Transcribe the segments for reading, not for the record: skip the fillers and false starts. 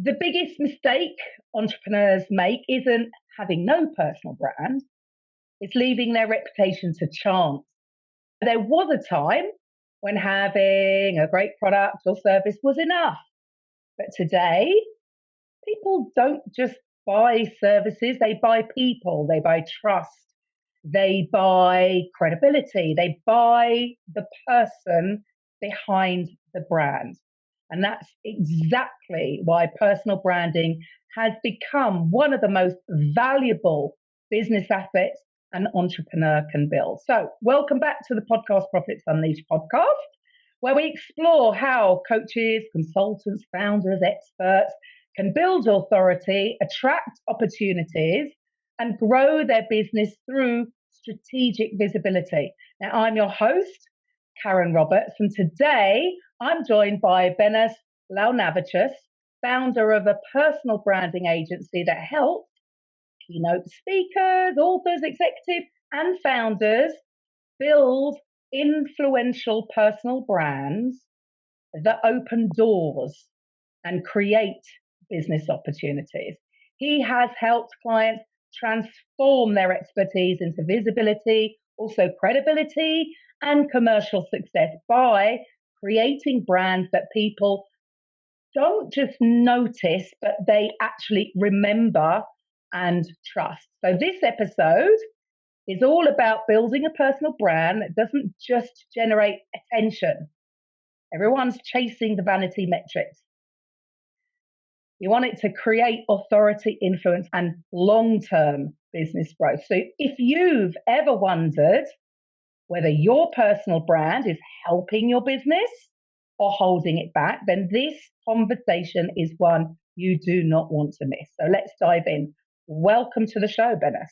The biggest mistake entrepreneurs make isn't having no personal brand, it's leaving their reputation to chance. There was a time when having a great product or service was enough. But today, people don't just buy services, they buy people, they buy trust, they buy credibility, they buy the person behind the brand. And that's exactly why personal branding has become one of the most valuable business assets an entrepreneur can build. So, welcome back to the Podcast Profits Unleashed podcast, where we explore how coaches, consultants, founders, experts can build authority, attract opportunities, and grow their business through strategic visibility. Now, I'm your host, Karen Roberts, and today I'm joined by Benas Leonavicius, founder of a personal branding agency that helps keynote speakers, authors, executives, and founders build influential personal brands that open doors and create business opportunities. He has helped clients transform their expertise into visibility, also credibility, and commercial success by creating brands that people don't just notice, but they actually remember and trust. So, this episode is all about building a personal brand that doesn't just generate attention. Everyone's chasing the vanity metrics. You want it to create authority, influence, and long-term business growth. So if you've ever wondered whether your personal brand is helping your business or holding it back, then this conversation is one you do not want to miss. So let's dive in. Welcome to the show, Benas.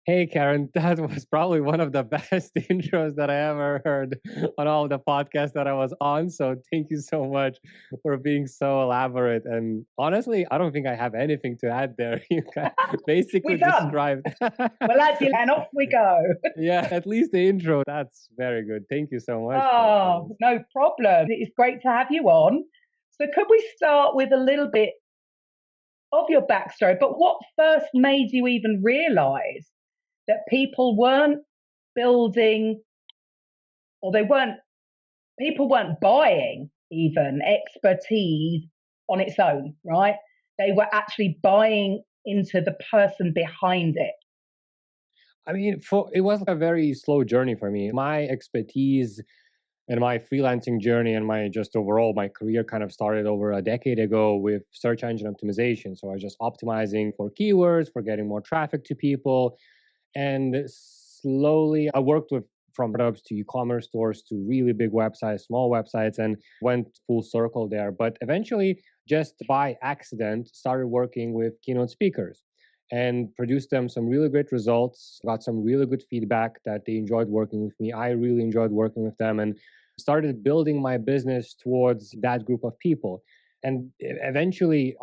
Hey, Karen, that was probably one of the best intros that I ever heard on all the podcasts that I was on. So thank you so much for being so elaborate. And honestly, I don't think I have anything to add there. You basically We're done. described. We'll add you and off we go. Yeah, at least the intro. That's very good. Thank you so much. Oh, no problem. It's great to have you on. So could we start with a little bit of your backstory, but what first made you even realize that people weren't building, or people weren't buying even expertise on its own, right? They were actually buying into the person behind it. I mean, it was a very slow journey for me. My expertise and my freelancing journey and my career kind of started over a decade ago with search engine optimization. So I was just optimizing for keywords, for getting more traffic to people. And slowly I worked with from startups to e-commerce stores to really big websites, small websites, and went full circle there. But eventually, just by accident, started working with keynote speakers and produced them some really great results, got some really good feedback that they enjoyed working with me. I really enjoyed working with them and started building my business towards that group of people. And eventually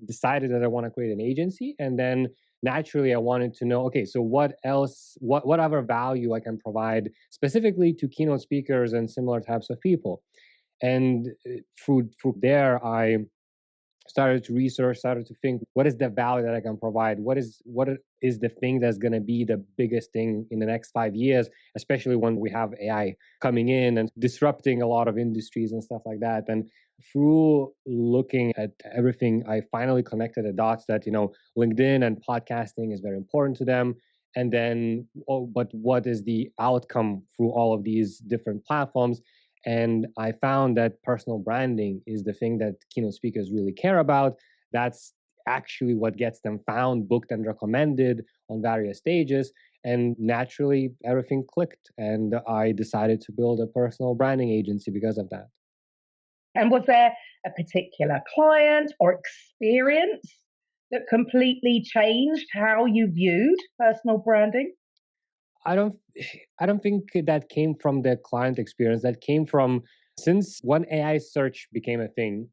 decided that I want to create an agency. And then naturally I wanted to know, okay, so what else, what other value I can provide specifically to keynote speakers and similar types of people. And through there, I started to research, started to think, what is the value that I can provide? What is the thing that's going to be the biggest thing in the next 5 years, especially when we have AI coming in and disrupting a lot of industries and stuff like that. And through looking at everything, I finally connected the dots that, LinkedIn and podcasting is very important to them. And then, but what is the outcome through all of these different platforms? And I found that personal branding is the thing that keynote speakers really care about. That's actually what gets them found, booked, and recommended on various stages. And naturally, everything clicked. And I decided to build a personal branding agency because of that. And was there a particular client or experience that completely changed how you viewed personal branding? I don't think that came from the client experience. That came from since when AI search became a thing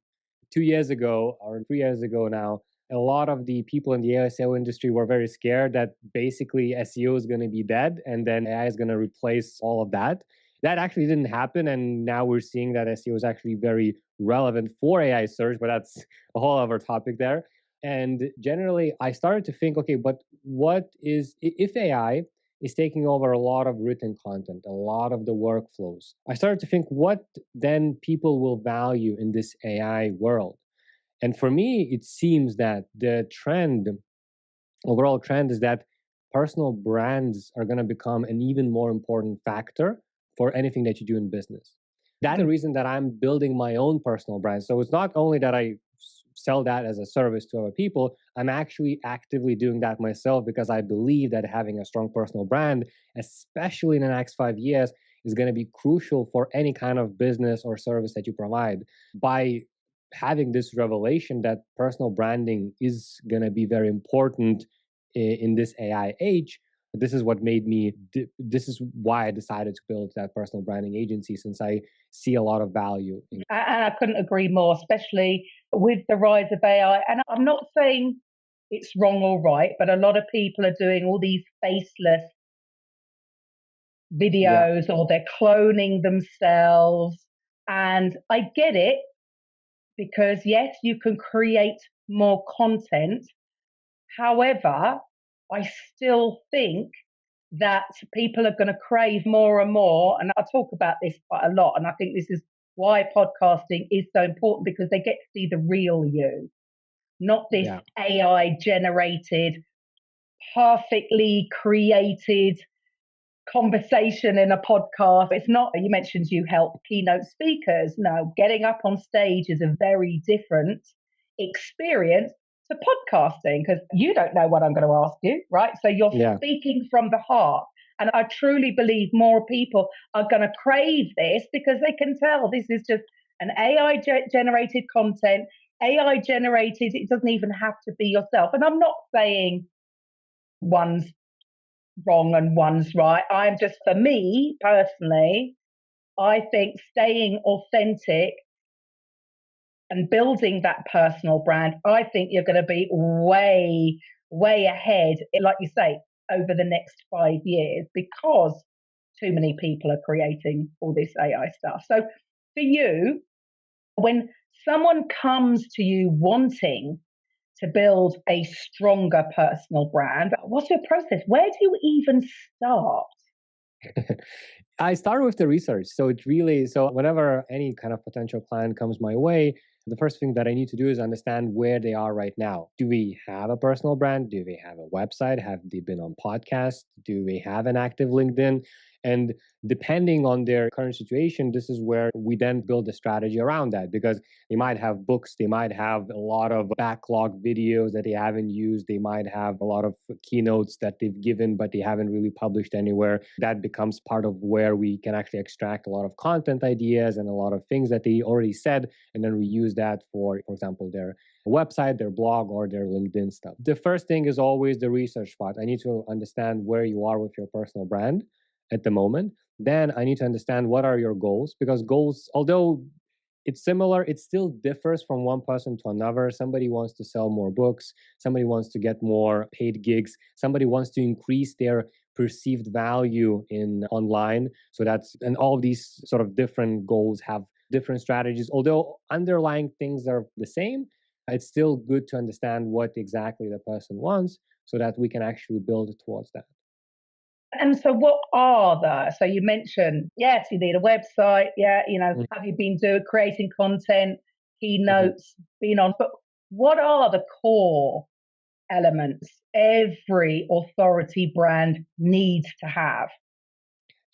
2 years ago or 3 years ago now. A lot of the people in the SEO industry were very scared that basically SEO is going to be dead and then AI is going to replace all of that. That actually didn't happen, and now we're seeing that SEO is actually very relevant for AI search, but that's a whole other topic there. And generally, I started to think, okay, but what is, if AI is taking over a lot of written content, a lot of the workflows, I started to think, what then people will value in this AI world? And for me, it seems that the overall trend is that personal brands are going to become an even more important factor for anything that you do in business. That's the reason that I'm building my own personal brand. So it's not only that I sell that as a service to other people, I'm actually actively doing that myself because I believe that having a strong personal brand, especially in the next 5 years, is going to be crucial for any kind of business or service that you provide. By having this revelation that personal branding is going to be very important in this AI age, this is what made me, this is why I decided to build that personal branding agency, since I see a lot of value in it. And I couldn't agree more, especially with the rise of AI. And I'm not saying it's wrong or right, but a lot of people are doing all these faceless Yeah, videos or they're cloning themselves. And I get it because, yes, you can create more content. However, I still think that people are going to crave more and more. And I talk about this quite a lot. And I think this is why podcasting is so important, because they get to see the real you, not this yeah, AI generated, perfectly created conversation in a podcast. It's not, you mentioned you help keynote speakers. No, getting up on stage is a very different experience to podcasting, because you don't know what I'm going to ask you, right? So you're yeah. speaking from the heart. And I truly believe more people are going to crave this because they can tell this is just an AI generated content, AI generated. It doesn't even have to be yourself. And I'm not saying one's wrong and one's right. I'm just, for me personally, I think staying authentic and building that personal brand, I think you're going to be way, way ahead, like you say, over the next 5 years, because too many people are creating all this AI stuff. So for you, when someone comes to you wanting to build a stronger personal brand, what's your process? Where do you even start? I start with the research. So it really, so whenever any kind of potential client comes my way, the first thing that I need to do is understand where they are right now. Do we have a personal brand? Do they have a website? Have they been on podcasts? Do they have an active LinkedIn? And depending on their current situation, this is where we then build a strategy around that, because they might have books, they might have a lot of backlog videos that they haven't used, they might have a lot of keynotes that they've given, but they haven't really published anywhere. That becomes part of where we can actually extract a lot of content ideas and a lot of things that they already said, and then we use that for example, their website, their blog, or their LinkedIn stuff. The first thing is always the research part. I need to understand where you are with your personal brand at the moment. Then I need to understand what are your goals, because goals, although it's similar, it still differs from one person to another. Somebody wants to sell more books, somebody wants to get more paid gigs, somebody wants to increase their perceived value in online. So that's, and all of these sort of different goals have different strategies. Although underlying things are the same, it's still good to understand what exactly the person wants so that we can actually build towards that. And so, what are the? So you mentioned, yes, you need a website. Yeah, Mhm. have you been doing creating content, Mhm. keynotes, been on? But what are the core elements every authority brand needs to have?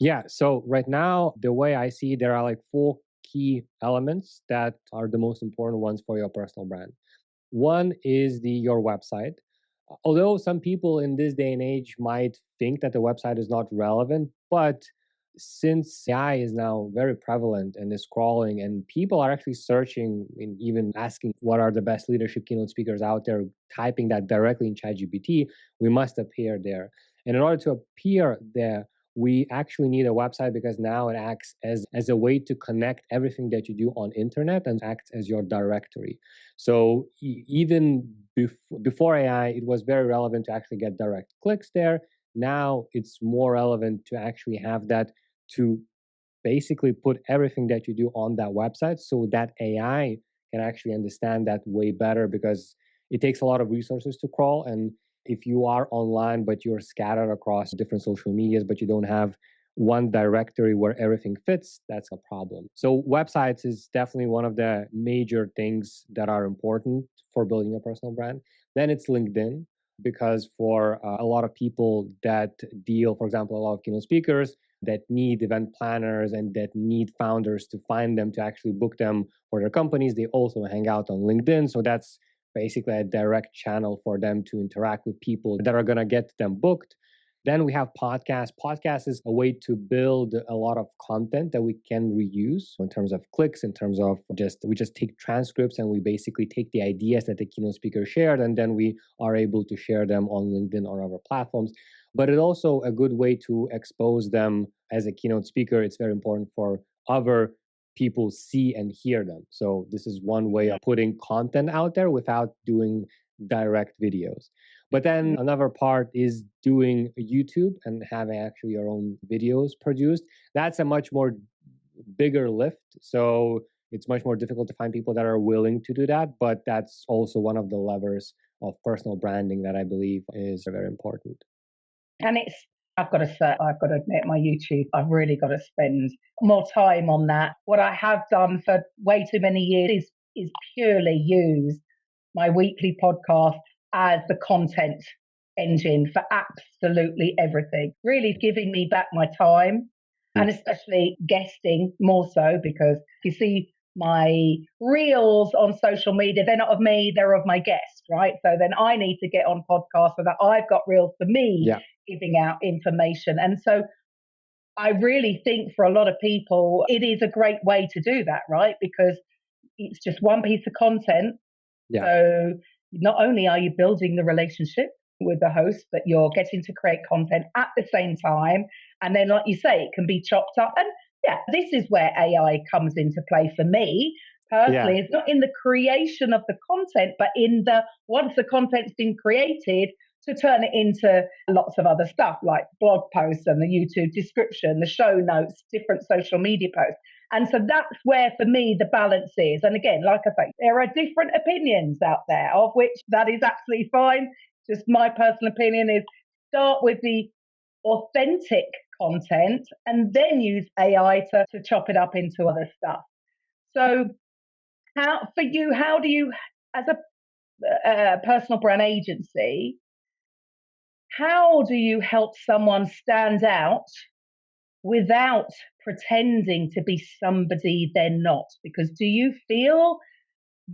Yeah. So right now, the way I see it, there are like four key elements that are the most important ones for your personal brand. One is your website. Although some people in this day and age might think that the website is not relevant, but since AI is now very prevalent and is crawling, and people are actually searching and even asking what are the best leadership keynote speakers out there, typing that directly in ChatGPT, we must appear there. And in order to appear there, we actually need a website, because now it acts as a way to connect everything that you do on internet and acts as your directory. So even before AI, it was very relevant to actually get direct clicks there. Now it's more relevant to actually have that, to basically put everything that you do on that website so that AI can actually understand that way better, because it takes a lot of resources to crawl. And if you are online, but you're scattered across different social medias, but you don't have one directory where everything fits, that's a problem. So websites is definitely one of the major things that are important for building a personal brand. Then it's LinkedIn, because for a lot of people that deal, for example, a lot of keynote speakers that need event planners and that need founders to find them to actually book them for their companies, they also hang out on LinkedIn. So that's basically a direct channel for them to interact with people that are going to get them booked. Then we have podcasts. Podcast is a way to build a lot of content that we can reuse in terms of clicks, in terms of we just take transcripts and we basically take the ideas that the keynote speaker shared, and then we are able to share them on LinkedIn or other platforms. But it's also a good way to expose them as a keynote speaker. It's very important for other people see and hear them. So this is one way of putting content out there without doing direct videos. But then another part is doing YouTube and having actually your own videos produced. That's a much more bigger lift. So it's much more difficult to find people that are willing to do that. But that's also one of the levers of personal branding that I believe is very important. And I've got to say, I've got to admit, my YouTube, I've really got to spend more time on that. What I have done for way too many years is purely use my weekly podcast as the content engine for absolutely everything, really giving me back my time, and especially guesting more so, because you see my reels on social media, they're not of me, they're of my guest, right? So then I need to get on podcasts so that I've got reels for me giving out information. And so I really think for a lot of people, it is a great way to do that, right? Because it's just one piece of content. So not only are you building the relationship with the host, but you're getting to create content at the same time. And then, like you say, it can be chopped up. And this is where AI comes into play for me personally. It's not in the creation of the content, but in the once the content's been created, to turn it into lots of other stuff like blog posts and the YouTube description, the show notes, different social media posts. And so that's where, for me, the balance is. And again, like I say, there are different opinions out there, of which that is absolutely fine. Just my personal opinion is start with the authentic content and then use AI to chop it up into other stuff. So how do you, as a personal brand agency, how do you help someone stand out without pretending to be somebody they're not? Because do you feel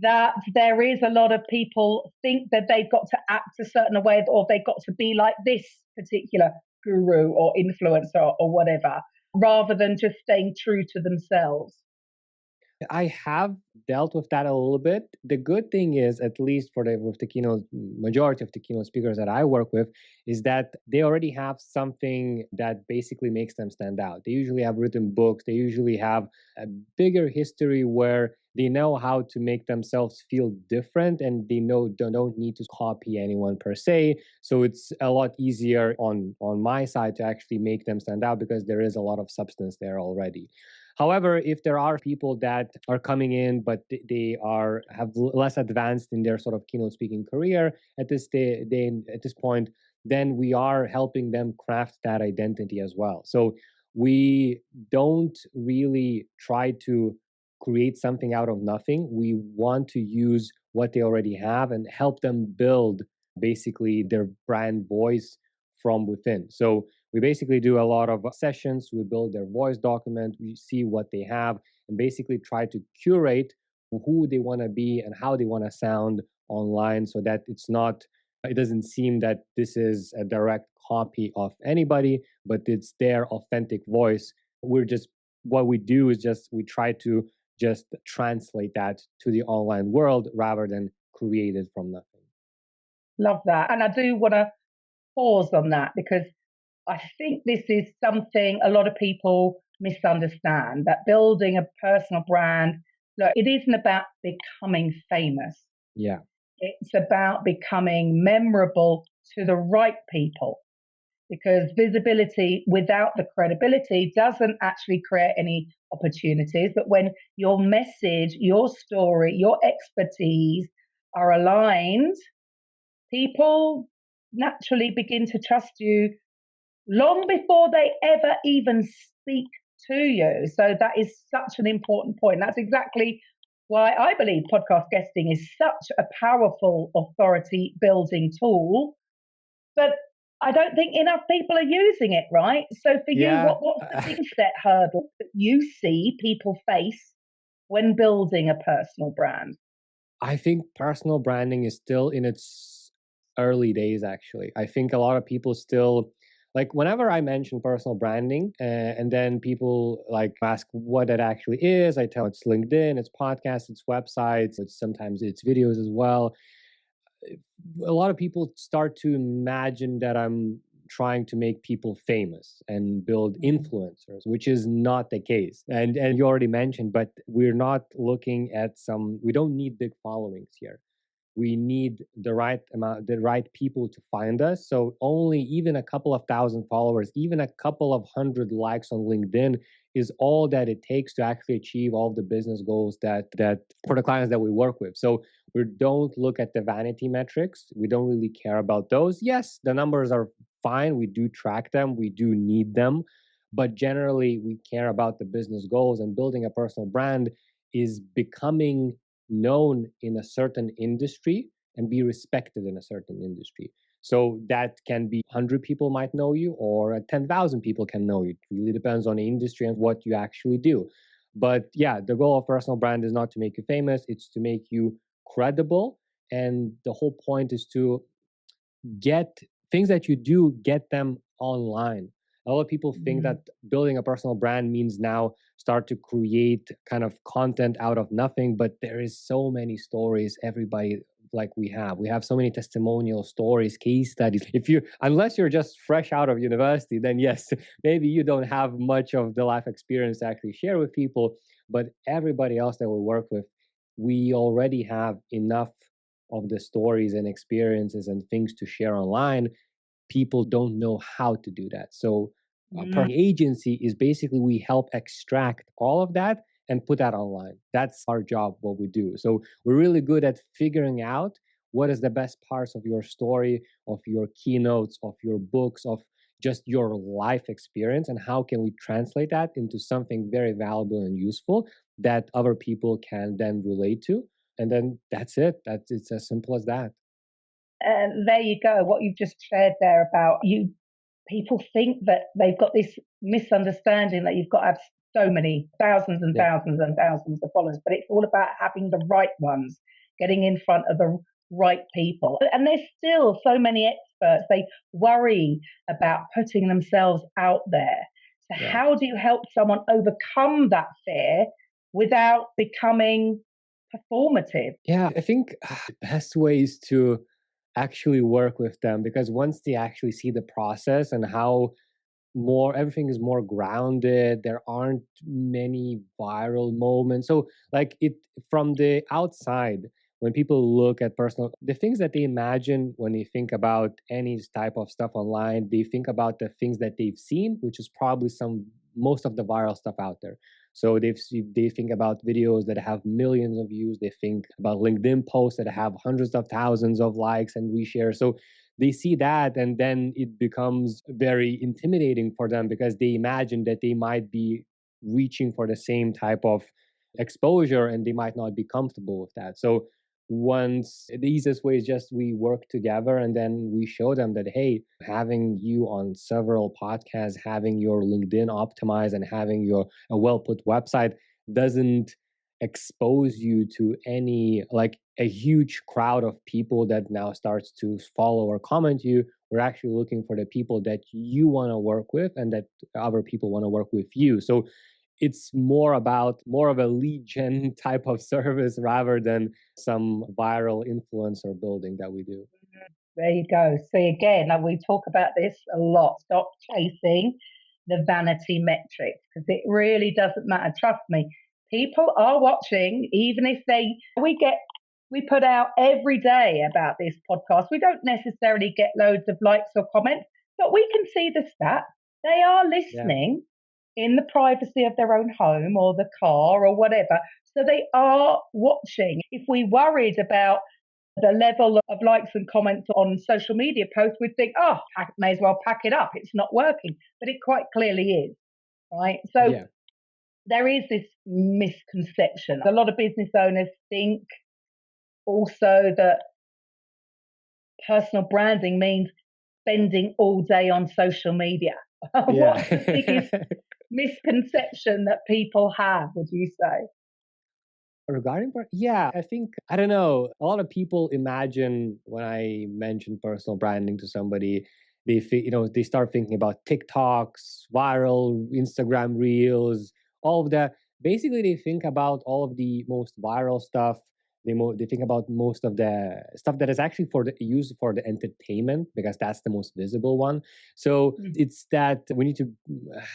that there is a lot of people think that they've got to act a certain way, or they've got to be like this particular guru or influencer or whatever, rather than just staying true to themselves? I have dealt with that a little bit. The good thing is, at least with the keynote, majority of the keynote speakers that I work with, is that they already have something that basically makes them stand out. They usually have written books. They usually have a bigger history where they know how to make themselves feel different, and they don't need to copy anyone per se. So it's a lot easier on my side to actually make them stand out, because there is a lot of substance there already. However, if there are people that are coming in, but they have less advanced in their sort of keynote speaking career at this point, then we are helping them craft that identity as well. So we don't really try to create something out of nothing. We want to use what they already have and help them build basically their brand voice from within. So we basically do a lot of sessions. We build their voice document. We see what they have and basically try to curate who they want to be and how they want to sound online, so that it doesn't seem that this is a direct copy of anybody, but it's their authentic voice. What we do is we try to just translate that to the online world rather than create it from nothing. Love that. And I do want to pause on that, because I think this is something a lot of people misunderstand, that building a personal brand, look, it isn't about becoming famous. Yeah. It's about becoming memorable to the right people. because visibility without the credibility doesn't actually create any opportunities. But when your message, your story, your expertise are aligned, people naturally begin to trust you long before they ever even speak to you. So that is such an important point. That's exactly why I believe podcast guesting is such a powerful authority building tool. But I don't think enough people are using it, right? So for you, Yeah. what's the biggest hurdle that you see people face when building a personal brand? I think personal branding is still in its early days, actually. I think a lot of people still, like, whenever I mention personal branding, and then people like ask what it actually is, I tell it's LinkedIn, it's podcasts, it's websites, it's sometimes it's videos as well. A lot of people start to imagine that I'm trying to make people famous and build influencers, which is not the case. And you already mentioned, but we're not looking at we don't need big followings here. We need the right amount, the right people to find us. So only even a couple of thousand followers, even a couple of hundred likes on LinkedIn is all that it takes to actually achieve all the business goals that for the clients that we work with. So we don't look at the vanity metrics. We don't really care about those. Yes, the numbers are fine. We do track them. We do need them. But generally, we care about the business goals, and building a personal brand is becoming known in a certain industry and be respected in a certain industry. So that can be 100 people might know you, or 10,000 people can know you. It really depends on the industry and what you actually do. But yeah, the goal of personal brand is not to make you famous, it's to make you credible. And the whole point is to get things that you do, get them online. A lot of people think that building a personal brand means now start to create kind of content out of nothing, but there is so many stories everybody like we have so many testimonial stories, case studies. If you unless you're just fresh out of university, then yes, maybe you don't have much of the life experience to actually share with people, but everybody else that we work with, we already have enough of the stories and experiences and things to share online. People don't know how to do that. So per agency is basically we help extract all of that and put that online. That's our job, what we do. So we're really good at figuring out what is the best parts of your story, of your keynotes, of your books, of just your life experience, and how can we translate that into something very valuable and useful that other people can then relate to. And then that's it. It's as simple as that. And there you go. What you've just shared there about you, people think that they've got this misunderstanding that you've got to have so many thousands and Yeah. thousands and thousands of followers, but it's all about having the right ones, getting in front of the right people. And there's still so many experts, they worry about putting themselves out there. So, Yeah. how do you help someone overcome that fear without becoming performative? Yeah, I think the best way is to actually work with them, because once they actually see the process and how more everything is more grounded, there aren't many viral moments. So like it from the outside, when people look at personal, the things that they imagine when they think about any type of stuff online, they think about the things that they've seen, which is probably some most of the viral stuff out there. So they think about videos that have millions of views, they think about LinkedIn posts that have hundreds of thousands of likes and reshares. So they see that, and then it becomes very intimidating for them because they imagine that they might be reaching for the same type of exposure and they might not be comfortable with that. So once the easiest way is just we work together, and then we show them that, hey, having you on several podcasts, having your LinkedIn optimized, and having your a well put website doesn't expose you to any like a huge crowd of people that now starts to follow or comment you. We're actually looking for the people that you want to work with and that other people want to work with you. So it's more about more of a lead gen type of service rather than some viral influencer building that we do. There you go. See, again, and we talk about this a lot. Stop chasing the vanity metrics because it really doesn't matter. Trust me, people are watching, even if we put out every day about this podcast. We don't necessarily get loads of likes or comments, But we can see the stat. They are Yeah. listening in the privacy of their own home or the car or whatever. So they are watching. If we worried about the level of likes and comments on social media posts, we'd think, oh, may as well pack it up. It's not working. But it quite clearly is, right? So Yeah. there is this misconception. A lot of business owners think also that personal branding means spending all day on social media. What's the Yeah. biggest misconception that people have, would you say? Regarding yeah, I think I don't know. A lot of people imagine when I mention personal branding to somebody, they start thinking about TikToks, viral Instagram reels, all of that. Basically, they think about all of the most viral stuff. They think about most of the stuff that is actually for the use for the entertainment because that's the most visible one. So Mm. it's that we need to.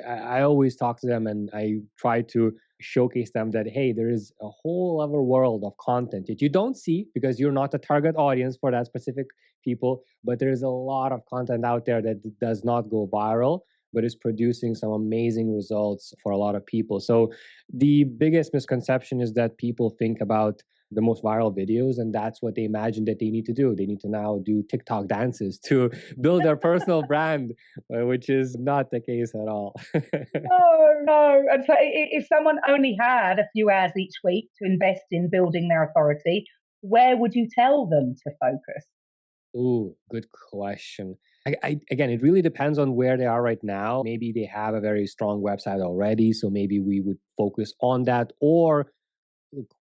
I always talk to them and I try to showcase them that hey, there is a whole other world of content that you don't see because you're not the target audience for that specific people, but there's a lot of content out there that does not go viral but is producing some amazing results for a lot of people. So the biggest misconception is that people think about the most viral videos and that's what they imagine that they need to do. They need to now do TikTok dances to build their personal brand, which is not the case at all. No, no. And so if someone only had a few hours each week to invest in building their authority, where would you tell them to focus? Ooh, good question. Again, it really depends on where they are right now. Maybe they have a very strong website already, so maybe we would focus on that, or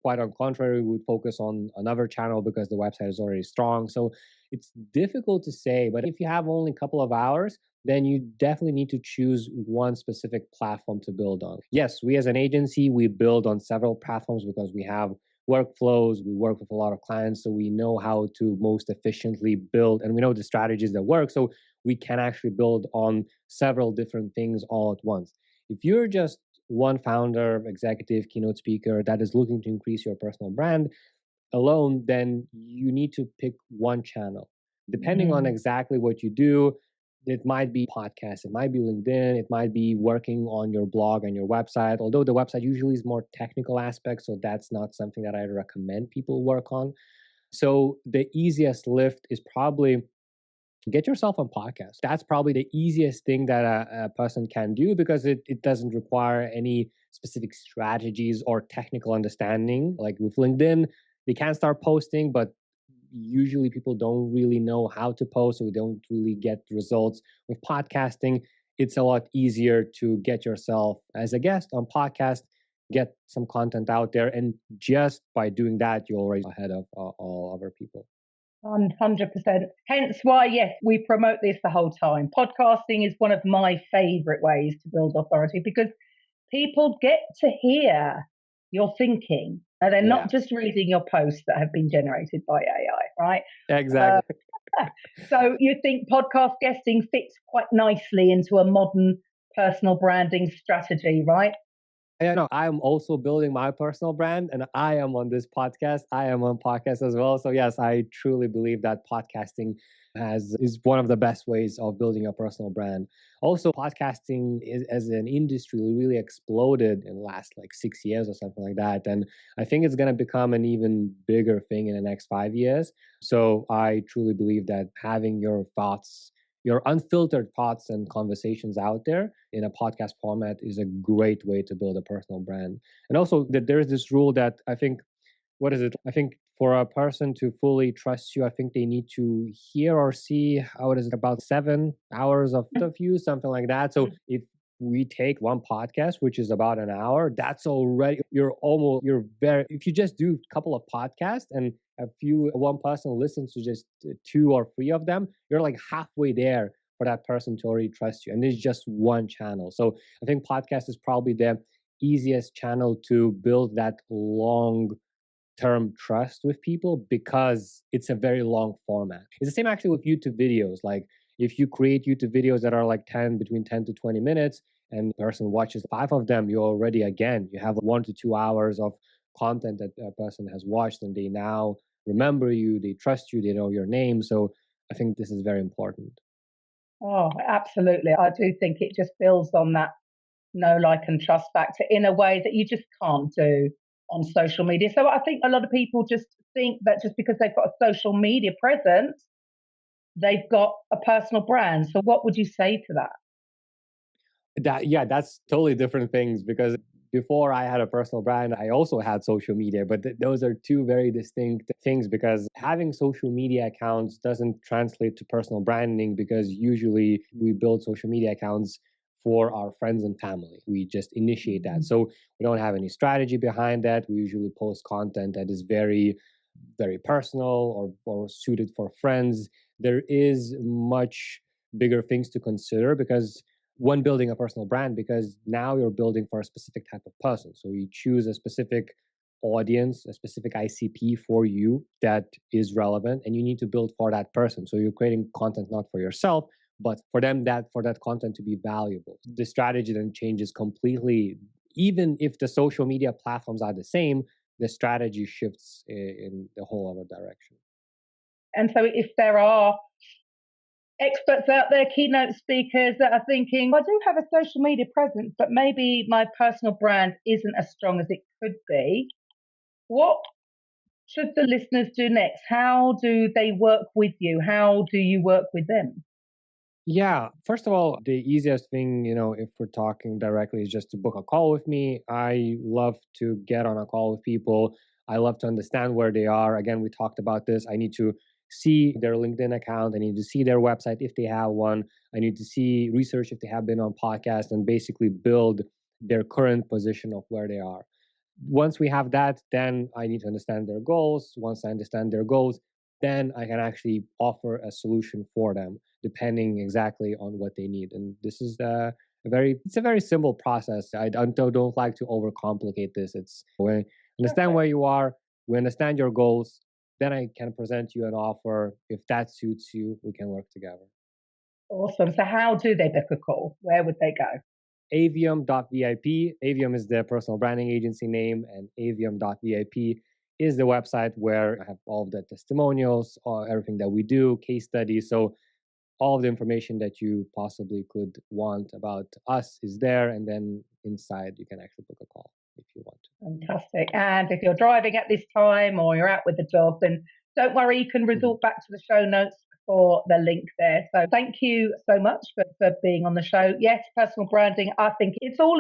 quite on contrary, we would focus on another channel because the website is already strong. So it's difficult to say, but if you have only a couple of hours, then you definitely need to choose one specific platform to build on. Yes, we as an agency, we build on several platforms because we have workflows, we work with a lot of clients, so we know how to most efficiently build and we know the strategies that work. So we can actually build on several different things all at once. If you're just one founder, executive, keynote speaker that is looking to increase your personal brand alone, then you need to pick one channel. Depending on Mm. exactly what you do, it might be podcast, it might be LinkedIn, it might be working on your blog and your website. Although the website usually is more technical aspects, so that's not something that I recommend people work on. So the easiest lift is probably get yourself on podcast. That's probably the easiest thing that a person can do because it doesn't require any specific strategies or technical understanding. Like with LinkedIn, they can start posting, but usually people don't really know how to post, so we don't really get results. With podcasting, it's a lot easier to get yourself as a guest on podcast, get some content out there, and just by doing that, you're already ahead of all other people. 100%. Hence why, yes, we promote this the whole time. Podcasting is one of my favorite ways to build authority because people get to hear your thinking. And they're not Yeah, just reading your posts that have been generated by AI, right? Uh, exactly. so you think podcast guesting fits quite nicely into a modern personal branding strategy, right? Yeah, no, I'm also building my personal brand and I am on this podcast. I am on podcast as well. So yes, I truly believe that podcasting has is one of the best ways of building a personal brand. Also, podcasting is, as an industry really exploded in the last like 6 years or something like that. And I think it's gonna become an even bigger thing in the next 5 years. So I truly believe that having your thoughts, your unfiltered thoughts and conversations out there in a podcast format is a great way to build a personal brand. And also that there's this rule that I think, what is it? I think for a person to fully trust you, I think they need to hear or see how it is about 7 hours of you, something like that. So if we take one podcast, which is about an hour, that's already you're very. If you just do a couple of podcasts and one person listens to just two or three of them, you're like halfway there for that person to already trust you. And it's just one channel. So I think podcast is probably the easiest channel to build that long term trust with people because it's a very long format. It's the same actually with YouTube videos. Like if you create YouTube videos that are like between 10 to 20 minutes and the person watches five of them, you already, again, you have 1 to 2 hours of content that a person has watched and they now remember you, they trust you, they know your name. So I think this is very important. Oh, absolutely. I do think it just builds on that know, like, and trust factor in a way that you just can't do on social media. So I think a lot of people just think that just because they've got a social media presence, they've got a personal brand. So what would you say to that? That yeah, that's totally different things because before I had a personal brand, I also had social media, but those are two very distinct things because having social media accounts doesn't translate to personal branding because usually we build social media accounts for our friends and family. We just initiate that. Mm. So we don't have any strategy behind that. We usually post content that is very personal or suited for friends. There is much bigger things to consider because when building a personal brand, because now you're building for a specific type of person. So you choose a specific audience, a specific ICP for you that is relevant, and you need to build for that person. So you're creating content not for yourself, but for them that for that content to be valuable. The strategy then changes completely. Even if the social media platforms are the same, the strategy shifts in the whole other direction. And so if there are experts out there, keynote speakers that are thinking, I do have a social media presence, but maybe my personal brand isn't as strong as it could be, what should the listeners do next? How do they work with you? How do you work with them? Yeah, first of all, the easiest thing, if we're talking directly, is just to book a call with me. I love to get on a call with people. I love to understand where they are. Again, we talked about this. I need to see their LinkedIn account. I need to see their website if they have one. I need to see research if they have been on podcasts and basically build their current position of where they are. Once we have that, then I need to understand their goals. Once I understand their goals, then I can actually offer a solution for them, depending exactly on what they need. And this is it's a very simple process. I don't like to overcomplicate this. It's when we understand Perfect. where you are, we understand your goals, then I can present you an offer. If that suits you, we can work together. Awesome. So, how do they book a call? Where would they go? Avium.vip. Avium is the personal branding agency name, and avium.vip is the website where I have all of the testimonials, everything that we do, case studies. So all of the information that you possibly could want about us is there. And then inside, you can actually book a call if you want to. Fantastic. And if you're driving at this time or you're out with the dog, then don't worry, you can Mhm. resort back to the show notes for the link there. So thank you so much for being on the show. Yes, personal branding, I think it's all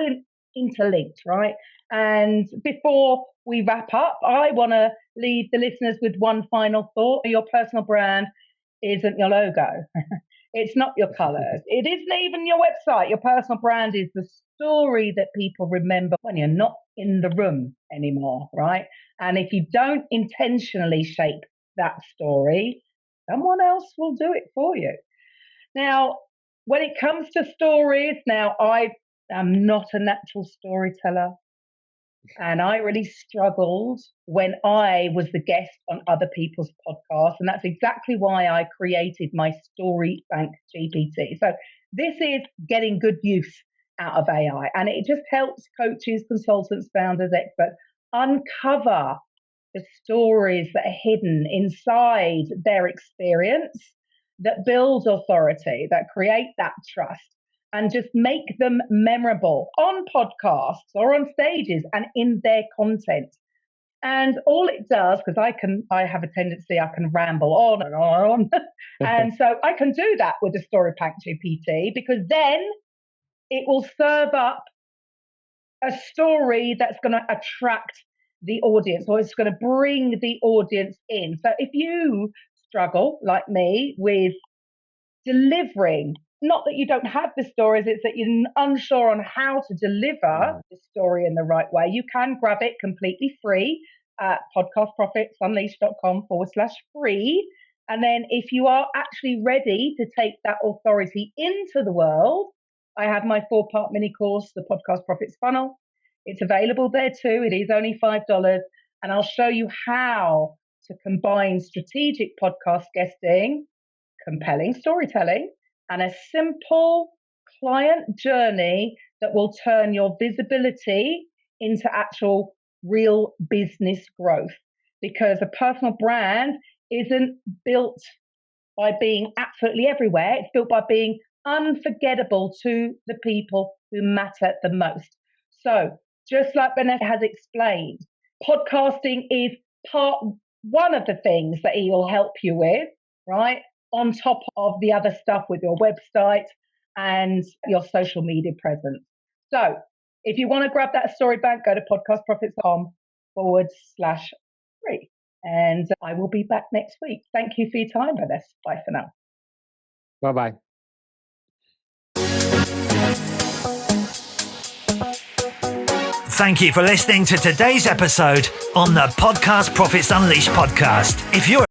interlinked, right? And before we wrap up, I want to leave the listeners with one final thought. Your personal brand isn't your logo. It's not your colors. It isn't even your website. Your personal brand is the story that people remember when you're not in the room anymore, right? And if you don't intentionally shape that story, someone else will do it for you. Now, when it comes to stories, now I am not a natural storyteller. And I really struggled when I was the guest on other people's podcasts. And that's exactly why I created my Story Bank GPT. So this is getting good use out of AI. And it just helps coaches, consultants, founders, experts uncover the stories that are hidden inside their experience that build authority, that create that trust, and just make them memorable on podcasts or on stages and in their content. And all it does, because I have a tendency, I can ramble on and on. And so I can do that with the Story Pack GPT because then it will serve up a story that's going to attract the audience or it's going to bring the audience in. So if you struggle like me with delivering, not that you don't have the stories, it's that you're unsure on how to deliver Mhm. the story in the right way, you can grab it completely free at podcastprofitsunleashed.com/free. And then if you are actually ready to take that authority into the world, I have my 4-part mini course, The Podcast Profits Funnel. It's available there too. It is only $5. And I'll show you how to combine strategic podcast guesting, compelling storytelling, and a simple client journey that will turn your visibility into actual real business growth. Because a personal brand isn't built by being absolutely everywhere, it's built by being unforgettable to the people who matter the most. So, just like Vanessa has explained, podcasting is one of the things that he'll help you with, right? On top of the other stuff with your website and your social media presence. So, if you want to grab that story bank, go to podcastprofits.com/free. And I will be back next week. Thank you for your time, Vanessa. Bye for now. Bye-bye. Thank you for listening to today's episode on the Podcast Profits Unleashed podcast. If you're